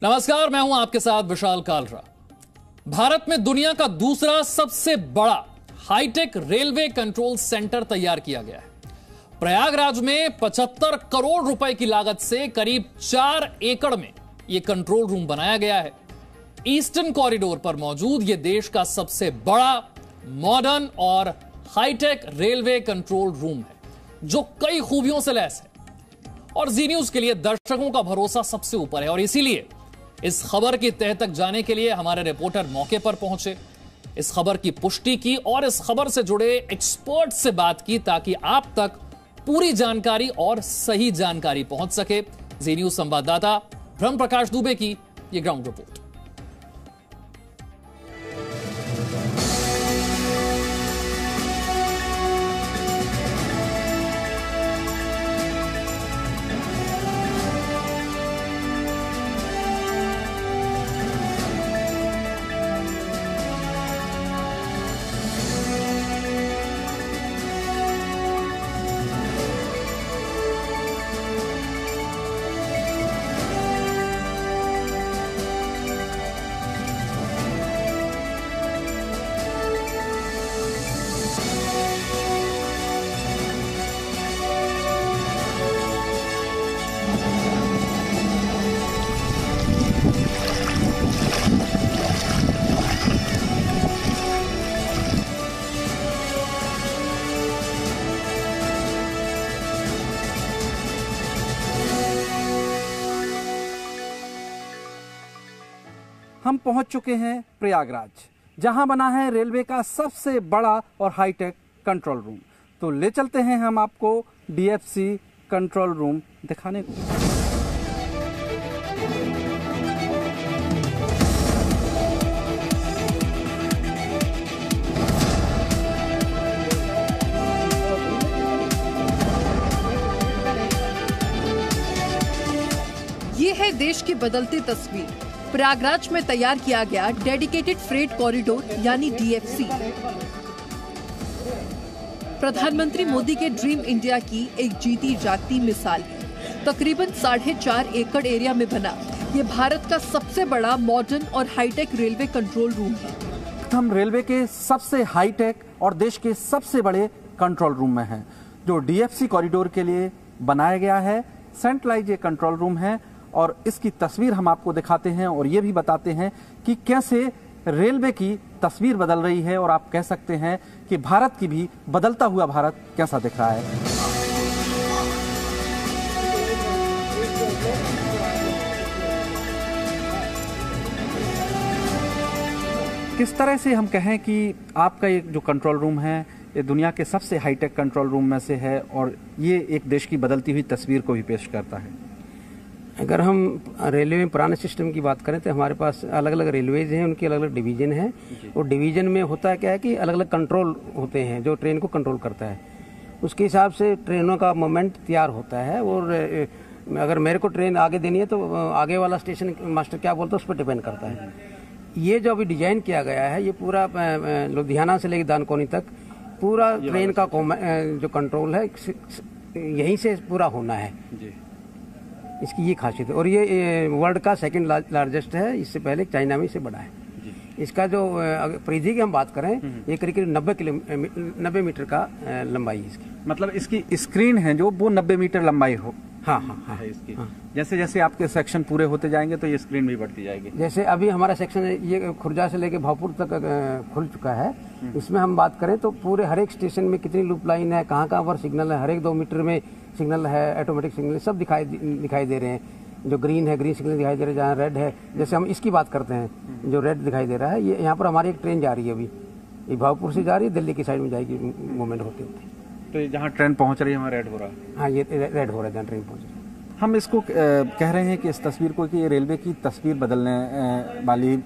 नमस्कार, मैं हूं आपके साथ विशाल कालरा। भारत में दुनिया का दूसरा सबसे बड़ा हाईटेक रेलवे कंट्रोल सेंटर तैयार किया गया है। प्रयागराज में 75 करोड़ रुपए की लागत से करीब 4 एकड़ में यह कंट्रोल रूम बनाया गया है। ईस्टर्न कॉरिडोर पर मौजूद यह देश का सबसे बड़ा मॉडर्न और हाईटेक रेलवे कंट्रोल रूम है, जो कई खूबियों से लैस है। और जी न्यूज के लिए दर्शकों का भरोसा सबसे ऊपर है और इसीलिए इस खबर की तह तक जाने के लिए हमारे रिपोर्टर मौके पर पहुंचे, इस खबर की पुष्टि की और इस खबर से जुड़े एक्सपर्ट से बात की ताकि आप तक पूरी जानकारी और सही जानकारी पहुंच सके। जी न्यूज संवाददाता ब्रह्म प्रकाश दुबे की यह ग्राउंड रिपोर्ट। हम पहुंच चुके हैं प्रयागराज, जहां बना है रेलवे का सबसे बड़ा और हाईटेक कंट्रोल रूम। तो ले चलते हैं हम आपको डीएफसी कंट्रोल रूम दिखाने को। ये है देश की बदलती तस्वीर। प्रयागराज में तैयार किया गया डेडिकेटेड फ्रेट कॉरिडोर यानी डीएफसी प्रधानमंत्री मोदी के ड्रीम इंडिया की एक जीती जागती मिसाल है। तकरीबन 4.5 एकड़ एरिया में बना ये भारत का सबसे बड़ा मॉडर्न और हाईटेक रेलवे कंट्रोल रूम है। हम रेलवे के सबसे हाईटेक और देश के सबसे बड़े कंट्रोल रूम में हैं, जो डीएफसी कॉरिडोर के लिए बनाया गया है। सेंट्रलाइज ये कंट्रोल रूम है और इसकी तस्वीर हम आपको दिखाते हैं और ये भी बताते हैं कि कैसे रेलवे की तस्वीर बदल रही है और आप कह सकते हैं कि भारत की भी बदलता हुआ भारत कैसा दिख रहा है। किस तरह से हम कहें कि आपका ये जो कंट्रोल रूम है ये दुनिया के सबसे हाईटेक कंट्रोल रूम में से है और ये एक देश की बदलती हुई तस्वीर को भी पेश करता है। अगर हम रेलवे में पुराने सिस्टम की बात करें तो हमारे पास अलग अलग रेलवेज हैं, उनकी अलग अलग डिवीजन है और डिवीजन में होता है क्या है कि अलग अलग कंट्रोल होते हैं जो ट्रेन को कंट्रोल करता है। उसके हिसाब से ट्रेनों का मोमेंट तैयार होता है और अगर मेरे को ट्रेन आगे देनी है तो आगे वाला स्टेशन मास्टर क्या बोलता है उस पर डिपेंड करता है। ये जो अभी डिजाइन किया गया है ये पूरा लुधियाना से लेकर दानकोनी तक पूरा ट्रेन का जो कंट्रोल है यहीं से पूरा होना है। इसकी ये खासियत है और ये वर्ल्ड का सेकंड लार्जेस्ट है। इससे पहले चाइना में इससे बड़ा है। इसका जो परिधि की हम बात करें ये करीब 90 मीटर का लंबाई है इसकी। मतलब इसकी स्क्रीन है जो वो 90 मीटर लंबाई हो। हाँ हाँ हाँ है इसकी। हाँ। जैसे जैसे आपके सेक्शन पूरे होते जाएंगे तो ये स्क्रीन भी बढ़ती जाएगी। जैसे अभी हमारा सेक्शन ये खुर्जा से लेके भावपुर तक खुल चुका है। इसमें हम बात करें तो पूरे हर एक स्टेशन में कितनी लूप लाइन है, कहाँ कहाँ पर सिग्नल है, हर एक 2 मीटर में सिग्नल है, ऑटोमेटिक सिग्नल सब दिखाई दे रहे हैं। जो ग्रीन है ग्रीन सिग्नल दिखाई दे रहा है, जहाँ रेड है जैसे हम इसकी बात करते हैं जो रेड दिखाई दे रहा है ये यहाँ पर हमारी एक ट्रेन जा रही है अभी, ये भावपुर से जा रही है, दिल्ली की साइड में जाएगी मूवमेंट होते होते। तो जहाँ ट्रेन पहुँच रही है वहाँ रेड हो रहा है। हाँ ये रेड हो रहा है जहाँ ट्रेन पहुँच रही है। हम इसको कह रहे हैं कि इस तस्वीर को कि ये रेलवे की तस्वीर बदलने वाली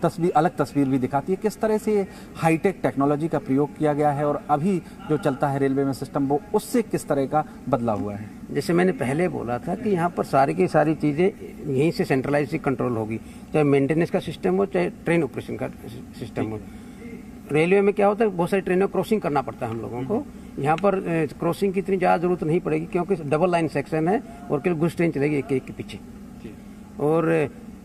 तस्वीर अलग तस्वीर भी दिखाती है। किस तरह से हाईटेक टेक्नोलॉजी का प्रयोग किया गया है और अभी जो चलता है रेलवे में सिस्टम वो उससे किस तरह का बदला हुआ है। जैसे मैंने पहले बोला था कि यहाँ पर सारी की सारी चीज़ें यहीं से सेंट्रलाइज कंट्रोल होगी, चाहे मेंटेनेंस का सिस्टम हो चाहे ट्रेन ऑपरेशन का सिस्टम हो। रेलवे में क्या होता है बहुत सारी ट्रेनों क्रॉसिंग करना पड़ता है हम लोगों को। यहाँ पर क्रॉसिंग की इतनी ज़्यादा जरूरत नहीं पड़ेगी क्योंकि डबल लाइन सेक्शन है और केवल गुड्स ट्रेन चलेगी एक एक के पीछे। और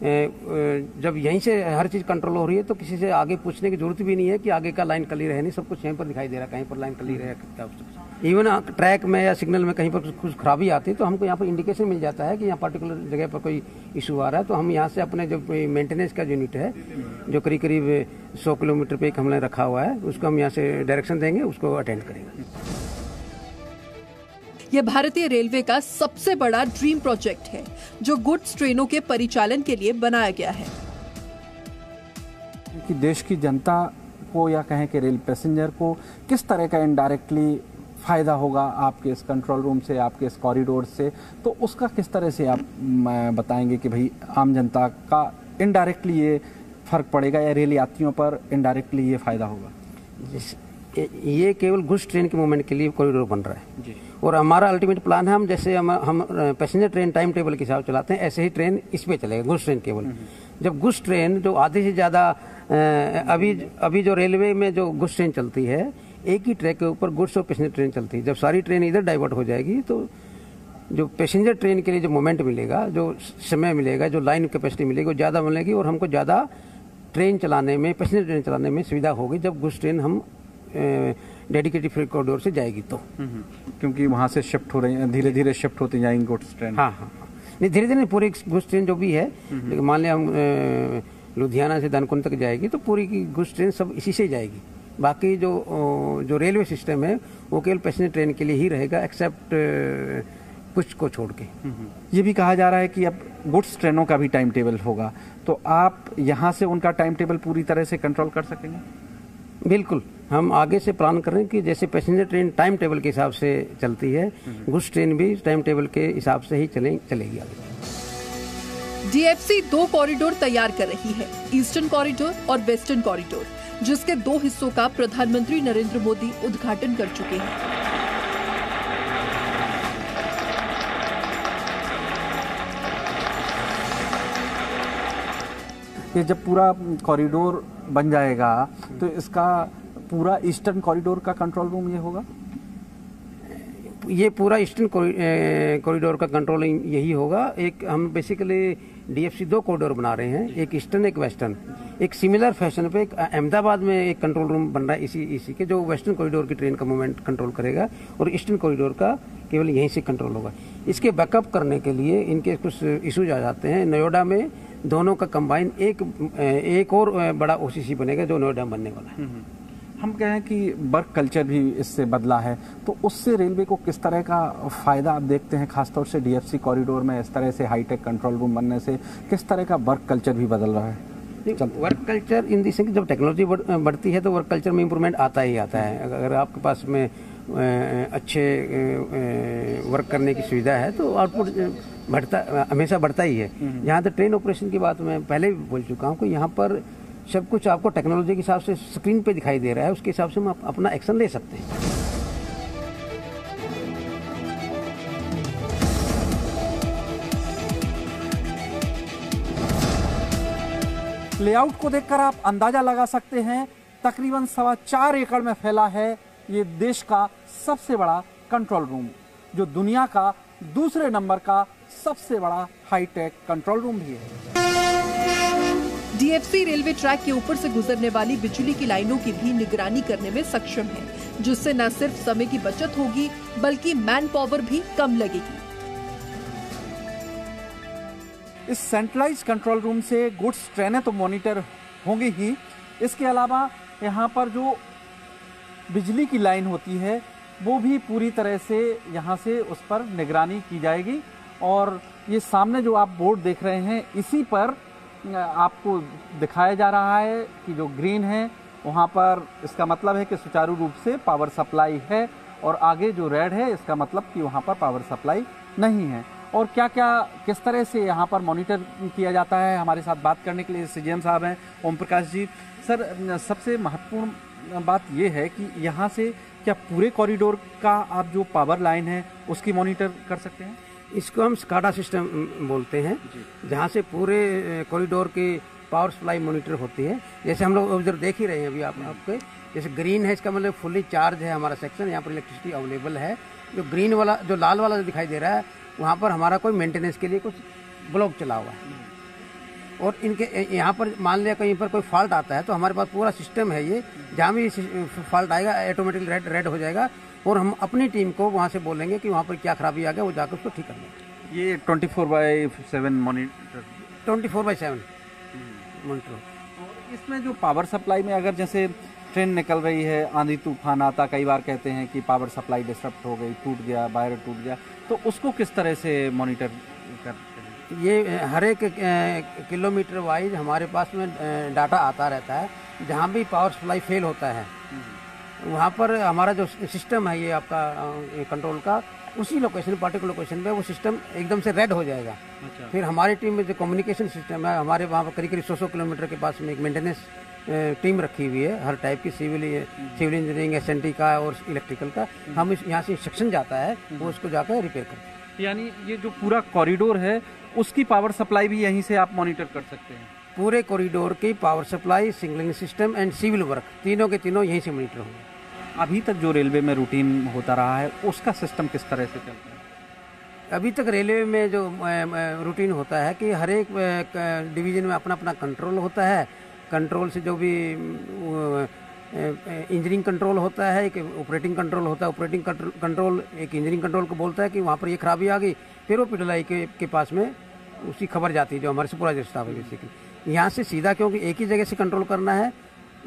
जब यहीं से हर चीज़ कंट्रोल हो रही है तो किसी से आगे पूछने की जरूरत भी नहीं है कि आगे का लाइन क्लियर है नहीं, सब कुछ यहीं पर दिखाई दे रहा है, कहीं पर लाइन क्लियर है क्या। इवन ट्रैक में या सिग्नल में कहीं पर कुछ खराबी आती है तो हमको यहाँ पर इंडिकेशन मिल जाता है कि यहाँ पर्टिकुलर जगह पर कोई इशू आ रहा है, तो हम यहाँ से अपने जो मेंटेनेंस का यूनिट है जो करीब करीब 100 किलोमीटर पे एक हमने रखा हुआ है, उसको हम यहाँ से डायरेक्शन देंगे, उसको अटेंड करेंगे। यह भारतीय रेलवे का सबसे बड़ा ड्रीम प्रोजेक्ट है जो गुड्स ट्रेनों के परिचालन के लिए बनाया गया है। कि देश की जनता को या कहें कि रेल पैसेंजर को किस तरह का इनडायरेक्टली फायदा होगा आपके इस कंट्रोल रूम से, आपके इस कॉरिडोर से, तो उसका किस तरह से आप बताएंगे कि भाई आम जनता का इनडायरेक्टली ये फर्क पड़ेगा या रेल यात्रियों पर इनडायरेक्टली ये फायदा होगा? ये केवल गुड्स ट्रेन के मूवमेंट के लिए कॉरिडोर बन रहा है जी। और हमारा अल्टीमेट प्लान है, हम जैसे हम पैसेंजर ट्रेन टाइम टेबल के हिसाब चलाते हैं, ऐसे ही ट्रेन इस पे चलेगा, गुड्स ट्रेन केवल। जब गुड्स ट्रेन जो आधे से ज़्यादा अभी जो रेलवे में जो गुड्स ट्रेन चलती है एक ही ट्रैक के ऊपर गुड्स और पैसेंजर ट्रेन चलती है, जब सारी ट्रेन इधर डाइवर्ट हो जाएगी तो जो पैसेंजर ट्रेन के लिए जो मोमेंट मिलेगा, जो समय मिलेगा, जो लाइन कैपेसिटी मिलेगी वो ज़्यादा मिलेगी और हमको ज़्यादा ट्रेन चलाने में, पैसेंजर ट्रेन चलाने में सुविधा होगी जब गुड्स ट्रेन हम डेडिकेटेड फ्रेट कॉरिडोर से जाएगी तो। क्योंकि वहाँ से शिफ्ट हो रही है, धीरे धीरे शिफ्ट होती जाएंगी गुड्स ट्रेन। हाँ हाँ, नहीं धीरे धीरे पूरी गुड्स ट्रेन जो भी है, लेकिन मान लिया हम लुधियाना से दानकुनी तक जाएगी तो पूरी की गुड्स ट्रेन सब इसी से जाएगी। बाकी जो रेलवे सिस्टम है वो केवल पैसेंजर ट्रेन के लिए ही रहेगा, एक्सेप्ट कुछ को छोड़ के। ये भी कहा जा रहा है कि अब गुड्स ट्रेनों का भी टाइम टेबल होगा, तो आप यहाँ से उनका टाइम टेबल पूरी तरह से कंट्रोल कर सकेंगे? बिल्कुल, हम आगे से प्लान कर रहे हैं कि जैसे पैसेंजर ट्रेन टाइम टेबल के हिसाब से चलती है, गुड्स ट्रेन भी टाइम टेबल के हिसाब से ही चलेगी आगे। डीएफसी 2 कॉरिडोर तैयार कर रही है, ईस्टर्न कॉरिडोर और वेस्टर्न कॉरिडोर, जिसके 2 हिस्सों का प्रधानमंत्री नरेंद्र मोदी उद्घाटन कर चुके हैं। ये जब पूरा कॉरिडोर बन जाएगा तो इसका पूरा ईस्टर्न कॉरिडोर का कंट्रोल रूम ये होगा? ये पूरा ईस्टर्न कॉरिडोर का कंट्रोल यही होगा। एक हम बेसिकली डीएफसी 2 कॉरिडोर बना रहे हैं, एक ईस्टर्न एक वेस्टर्न। एक सिमिलर फैशन पे एक अहमदाबाद में एक कंट्रोल रूम बन रहा है इसी के, जो वेस्टर्न कॉरिडोर की ट्रेन का मूवमेंट कंट्रोल करेगा और ईस्टर्न कॉरिडोर का केवल यहीं से कंट्रोल होगा। इसके बैकअप करने के लिए इनके कुछ इशूज आ जाते हैं। नोएडा में दोनों का कंबाइन एक और बड़ा ओसीसी बनेगा जो नोएडा बनने वाला है। हम कहें कि वर्क कल्चर भी इससे बदला है, तो उससे रेलवे को किस तरह का फायदा आप देखते हैं? खासतौर से डीएफसी कॉरिडोर में इस तरह से हाईटेक कंट्रोल रूम बनने से किस तरह का वर्क कल्चर भी बदल रहा है? Work culture in the sense जब टेक्नोलॉजी बढ़ती है तो वर्क कल्चर में इम्प्रूवमेंट आता ही आता है। अगर आपके पास में अच्छे वर्क करने की सुविधा है तो आउटपुट हमेशा बढ़ता ही है। यहाँ तक ट्रेन ऑपरेशन की बात मैं पहले भी बोल चुका हूँ कि यहाँ पर सब कुछ आपको टेक्नोलॉजी के हिसाब से स्क्रीन पे दिखाई दे रहा है, उसके हिसाब से हम अपना एक्शन ले सकते हैं। लेआउट को देखकर आप अंदाजा लगा सकते हैं, तकरीबन 4.25 एकड़ में फैला है ये देश का सबसे बड़ा कंट्रोल रूम, जो दुनिया का दूसरे नंबर का सबसे बड़ा हाईटेक कंट्रोल रूम भी है। डीएफसी रेलवे ट्रैक के ऊपर से गुजरने वाली बिजली की लाइनों की भी निगरानी करने में सक्षम है, जिससे न सिर्फ समय की बचत होगी बल्कि मैन पावर भी कम लगेगी। इस सेंट्रलाइज्ड कंट्रोल रूम से गुड्स ट्रेनें तो मॉनिटर होंगी ही, इसके अलावा यहाँ पर जो बिजली की लाइन होती है वो भी पूरी तरह से यहाँ से उस पर निगरानी की जाएगी। और ये सामने जो आप बोर्ड देख रहे हैं इसी पर आपको दिखाया जा रहा है कि जो ग्रीन है वहाँ पर इसका मतलब है कि सुचारू रूप से पावर सप्लाई है, और आगे जो रेड है इसका मतलब कि वहाँ पर पावर सप्लाई नहीं है। और क्या क्या किस तरह से यहाँ पर मॉनिटर किया जाता है, हमारे साथ बात करने के लिए सीजीएम साहब हैं ओम प्रकाश जी। सर, सबसे महत्वपूर्ण बात ये है कि यहाँ से क्या पूरे कॉरिडोर का आप जो पावर लाइन है उसकी मॉनिटर कर सकते हैं? इसको हम स्काडा सिस्टम बोलते हैं, जहाँ से पूरे कॉरिडोर की पावर सप्लाई मॉनिटर होती है। जैसे हम लोग उधर देख ही रहे हैं अभी आपके, जैसे ग्रीन है इसका मतलब फुल्ली चार्ज है हमारा सेक्शन, यहाँ पर इलेक्ट्रिसिटी अवेलेबल है। जो ग्रीन वाला जो लाल वाला जो दिखाई दे रहा है वहाँ पर हमारा कोई मेंटेनेंस के लिए कुछ ब्लॉक चला हुआ है। और इनके यहाँ पर मान लिया कहीं पर कोई फॉल्ट आता है तो हमारे पास पूरा सिस्टम है, ये जहाँ भी फॉल्ट आएगा ऑटोमेटिकली रेड हो जाएगा और हम अपनी टीम को वहाँ से बोलेंगे कि वहाँ पर क्या खराबी आ गया, वो जाकर उसको ठीक कर लेंगे। ये 24/7 मॉनिटर 24/7 मॉनिटर। इसमें जो पावर सप्लाई में अगर जैसे ट्रेन निकल रही है, आंधी तूफान आता, कई बार कहते हैं कि पावर सप्लाई डिस्टर्ब हो गई, टूट गया, वायर टूट गया, तो उसको किस तरह से मॉनिटर करते हैं? ये हर एक किलोमीटर वाइज हमारे पास में डाटा आता रहता है। जहाँ भी पावर सप्लाई फेल होता है वहाँ पर हमारा जो सिस्टम है ये आपका कंट्रोल का, उसी लोकेशन पर्टिकुलर लोकेशन पे वो सिस्टम एकदम से रेड हो जाएगा। अच्छा। फिर हमारी टीम में जो कम्युनिकेशन सिस्टम है, हमारे वहाँ पर करीब 100 किलोमीटर के पास में एक मेंटेनेंस टीम रखी हुई है, हर टाइप की सिविल इंजीनियरिंग, एसएनटी का और इलेक्ट्रिकल का। हम यहाँ से इंस्ट्रक्शन जाता है, वो उसको जाकर रिपेयर करते हैं। यानी ये जो पूरा कॉरिडोर है उसकी पावर सप्लाई भी यहीं से आप मॉनिटर कर सकते हैं? पूरे कॉरिडोर की power supply, signalling system and civil work तीनों के तीनों यहीं से मॉनिटर होंगे। अभी तक जो रेलवे में रूटीन होता रहा है उसका सिस्टम किस तरह से चलता है? अभी तक रेलवे में जो रूटीन होता है कि हर एक डिवीजन में अपना अपना कंट्रोल होता है। कंट्रोल से जो भी इंजीनियरिंग कंट्रोल होता है, एक ऑपरेटिंग कंट्रोल होता है। ऑपरेटिंग कंट्रोल एक इंजीनियरिंग कंट्रोल को बोलता है कि वहाँ पर ये खराबी आ गई, फिर वो पिटलाई के पास में उसकी खबर जाती है जो हमारे सुपरवाइजर स्टाफ है बेसिकली। यहाँ से सीधा, क्योंकि एक ही जगह से कंट्रोल करना है,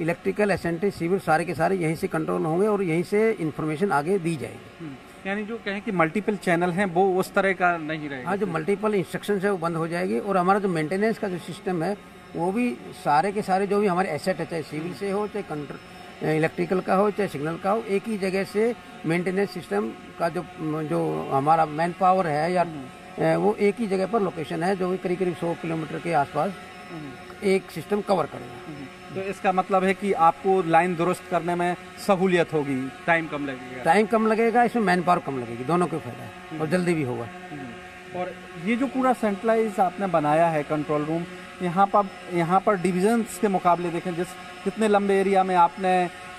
इलेक्ट्रिकल, एसएनटी, सिविल सारे के सारे यहीं से कंट्रोल होंगे और यहीं से इन्फॉर्मेशन आगे दी जाएगी। यानी जो कहें कि मल्टीपल चैनल हैं वो उस तरह का नहीं रहेगा? हाँ, जो मल्टीपल इंस्ट्रक्शन है वो बंद हो जाएगी। और हमारा जो मेंटेनेंस का जो सिस्टम है वो भी सारे के सारे जो भी हमारे एसेट है, चाहे सिविल से हो, चाहे इलेक्ट्रिकल का हो, चाहे सिग्नल का हो, एक ही जगह से मेंटेनेंस सिस्टम का जो हमारा मैन पावर है या वो एक ही जगह पर लोकेशन है, जो करीब 100 किलोमीटर के आसपास एक सिस्टम कवर करेगा। तो इसका मतलब है कि आपको लाइन दुरुस्त करने में सहूलियत होगी, टाइम कम लगेगा? टाइम कम लगेगा, इसमें मैन पावर कम लगेगी, दोनों को फायदा है और जल्दी भी होगा। और ये जो पूरा सेंट्रलाइज आपने बनाया है कंट्रोल रूम, यहाँ पर डिविजन्स के मुकाबले देखें, जितने लंबे एरिया में आपने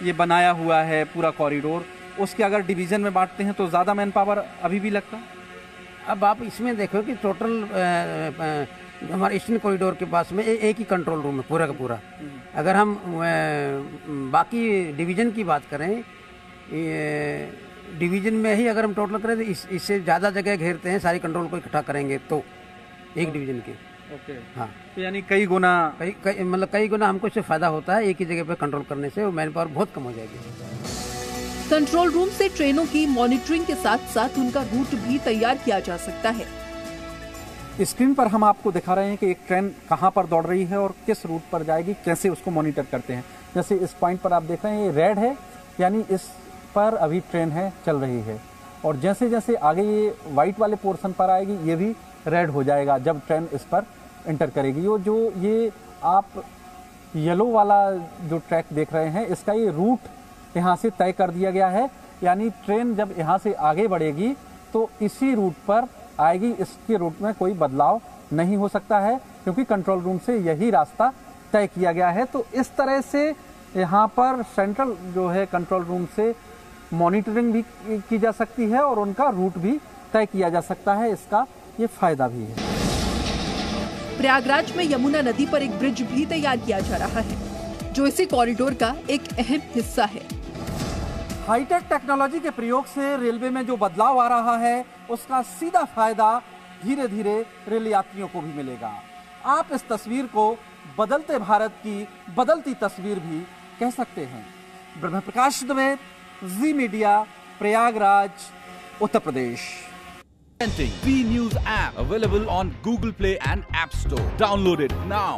ये बनाया हुआ है पूरा कॉरिडोर, उसके अगर डिवीजन में बांटते हैं तो ज़्यादा मैन पावर अभी भी लगता है? अब आप इसमें देखो कि टोटल हमारे ईस्टर्न कॉरिडोर के पास में एक ही कंट्रोल रूम है पूरा का पूरा। अगर हम बाकी डिवीजन की बात करें, डिवीजन में ही अगर हम टोटल करें तो इससे ज़्यादा जगह घेरते हैं, सारी कंट्रोल को इकट्ठा करेंगे तो एक डिवीजन के। ओके। हाँ, तो यानी कई गुना कई गुना हमको इससे फायदा होता है एक ही जगह पे कंट्रोल करने से, और मैन पावर बहुत कम हो जाएगी। कंट्रोल रूम से ट्रेनों की मॉनिटरिंग के साथ साथ उनका रूट भी तैयार किया जा सकता है। स्क्रीन पर हम आपको दिखा रहे हैं कि एक ट्रेन कहां पर दौड़ रही है और किस रूट पर जाएगी, कैसे उसको मॉनिटर करते हैं। जैसे इस पॉइंट पर आप देख रहे हैं ये रेड है, यानी इस पर अभी ट्रेन है, चल रही है। और जैसे जैसे आगे ये व्हाइट वाले पोर्शन पर आएगी ये भी रेड हो जाएगा जब ट्रेन इस पर एंटर करेगी। ये आप येलो वाला जो ट्रैक देख रहे हैं, इसका ये रूट यहाँ से तय कर दिया गया है, यानी ट्रेन जब यहाँ से आगे बढ़ेगी तो इसी रूट पर आएगी, इसके रूट में कोई बदलाव नहीं हो सकता है क्योंकि कंट्रोल रूम से यही रास्ता तय किया गया है। तो इस तरह से यहाँ पर सेंट्रल जो है कंट्रोल रूम से मॉनिटरिंग भी की जा सकती है और उनका रूट भी तय किया जा सकता है, इसका ये फायदा भी है। प्रयागराज में यमुना नदी पर एक ब्रिज भी तैयार किया जा रहा है, जो इसी कॉरिडोर का एक अहम हिस्सा है। हाईटेक टेक्नोलॉजी के प्रयोग से रेलवे में जो बदलाव आ रहा है उसका सीधा फायदा धीरे धीरे रेल यात्रियों को भी मिलेगा। आप इस तस्वीर को बदलते भारत की बदलती तस्वीर भी कह सकते हैं। ब्रह्म प्रकाश दुबे, जी media, Prayagraj, Uttar Pradesh. V News app available on Google Play and App Store. Download it now.